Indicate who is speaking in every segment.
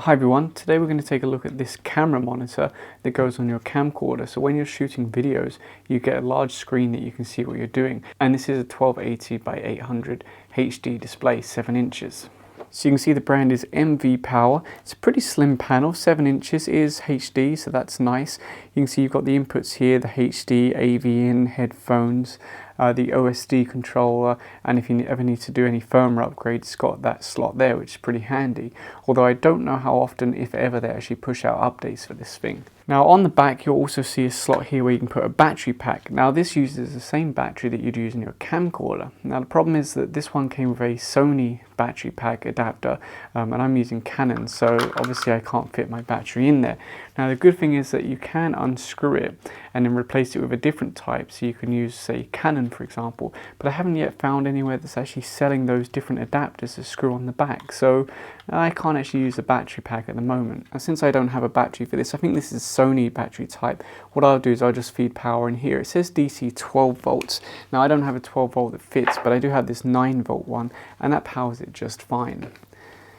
Speaker 1: Hi everyone, today we're going to take a look at this camera monitor that goes on your camcorder. So when you're shooting videos, you get a large screen that you can see what you're doing. And this is a 1280 by 800 HD display, 7 inches. So you can see the brand is MVPOWER. It's a pretty slim panel, 7 inches, is HD, so that's nice. You can see you've got the inputs here, the HD, AV in, headphones, the OSD controller, and if you ever need to do any firmware upgrades, it's got that slot there, which is pretty handy. Although I don't know how often, if ever, they actually push out updates for this thing. Now on the back, you'll also see a slot here where you can put a battery pack. Now this uses the same battery that you'd use in your camcorder. Now the problem is that this one came with a Sony battery pack adapter, and I'm using Canon, so obviously I can't fit my battery in there. Now the good thing is that you can unscrew it and then replace it with a different type, so you can use, say, Canon for example, but I haven't yet found anywhere that's actually selling those different adapters to screw on the back, so I can't actually use the battery pack at the moment. And since I don't have a battery for this, I think this is Sony battery type, what I'll do is I'll just feed power in here. It says DC 12 volts. Now I don't have a 12 volt that fits, but I do have this 9 volt one, and that powers it just fine.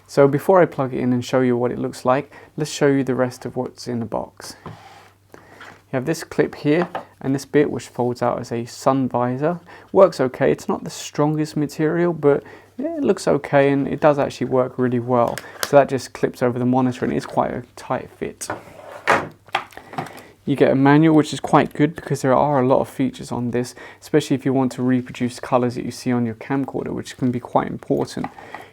Speaker 1: So before I plug it in and show you what it looks like, let's show you the rest of what's in the box. You have this clip here and this bit which folds out as a sun visor. Works okay, it's not the strongest material, but it looks okay and it does actually work really well. So that just clips over the monitor and it's quite a tight fit. You get a manual, which is quite good because there are a lot of features on this, especially if you want to reproduce colors that you see on your camcorder, which can be quite important.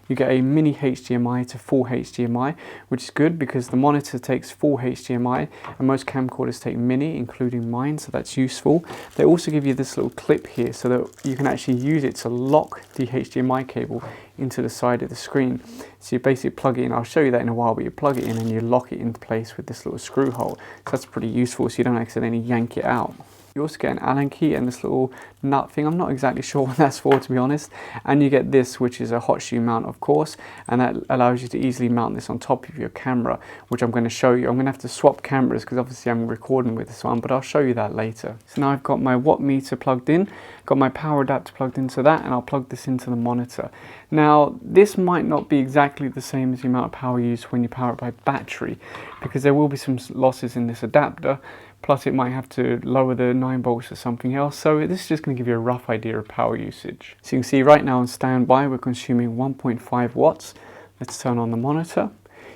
Speaker 1: You get a mini HDMI to full HDMI, which is good because the monitor takes full HDMI and most camcorders take mini, including mine, so that's useful. They also give you this little clip here so that you can actually use it to lock the HDMI cable into the side of the screen. So you basically plug it in, I'll show you that in a while, but you plug it in and you lock it into place with this little screw hole. So that's pretty useful so you don't accidentally yank it out. You also get an Allen key and this little nut thing. I'm not exactly sure what that's for, to be honest. And you get this, which is a hot shoe mount, of course, and that allows you to easily mount this on top of your camera, which I'm going to show you. I'm going to have to swap cameras because obviously I'm recording with this one, but I'll show you that later. So now I've got my watt meter plugged in, got my power adapter plugged into that, and I'll plug this into the monitor. Now, this might not be exactly the same as the amount of power used when you power it by battery, because there will be some losses in this adapter. Plus it might have to lower the 9 volts or something else, so this is just going to give you a rough idea of power usage. So you can see right now on standby we're consuming 1.5 watts. Let's turn on the monitor.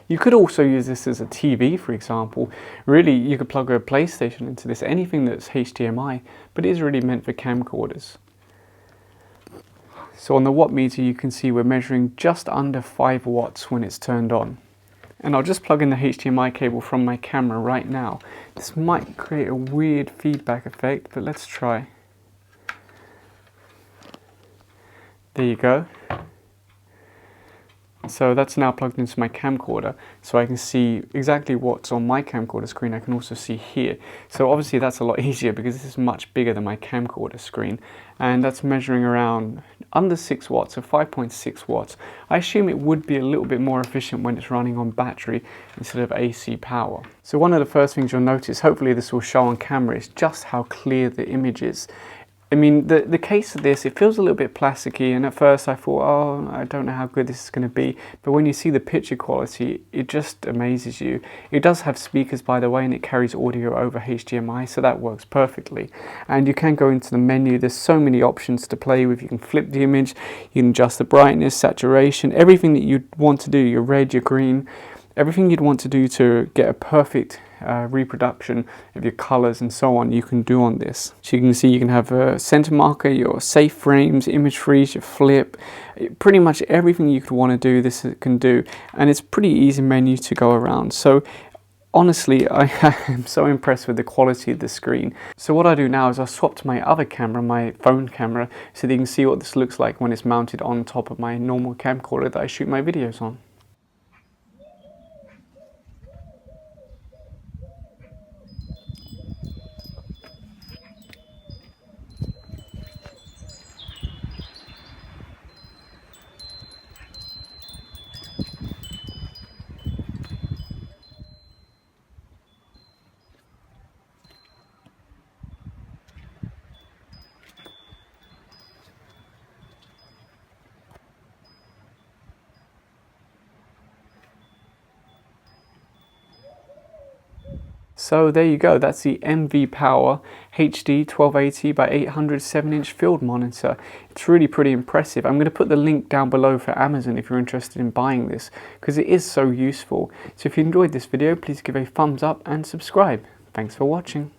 Speaker 1: You could also use this as a TV, for example. Really, you could plug a PlayStation into this, anything that's HDMI, but it is really meant for camcorders. So on the watt meter you can see we're measuring just under 5 watts when it's turned on. And I'll just plug in the HDMI cable from my camera right now. This might create a weird feedback effect, but let's try. There you go. So that's now plugged into my camcorder, so I can see exactly what's on my camcorder screen. I can also see here. So obviously that's a lot easier because this is much bigger than my camcorder screen, and that's measuring around under 6 watts, so 5.6 watts. I assume it would be a little bit more efficient when it's running on battery instead of AC power. So one of the first things you'll notice, hopefully this will show on camera, is just how clear the image is. I mean, the case of this, it feels a little bit plasticky, and at first I thought, oh, I don't know how good this is going to be, but when you see the picture quality, it just amazes you. It does have speakers, by the way, and it carries audio over HDMI, so that works perfectly. And you can go into the menu, there's so many options to play with. You can flip the image, you can adjust the brightness, saturation, everything that you'd want to do, your red, your green, everything you'd want to do to get a perfect reproduction of your colors and so on, you can do on this. So you can see you can have a center marker, your safe frames, image freeze, your flip, pretty much everything you could want to do, this can do, and it's pretty easy menu to go around. So honestly, I am so impressed with the quality of the screen. So what I do now is I'll swap to my other camera, my phone camera, so that you can see what this looks like when it's mounted on top of my normal camcorder that I shoot my videos on. So there you go, that's the MVPOWER HD 1280 by 800 7-inch field monitor. It's really pretty impressive. I'm going to put the link down below for Amazon if you're interested in buying this, because it is so useful. So if you enjoyed this video, please give a thumbs up and subscribe. Thanks for watching.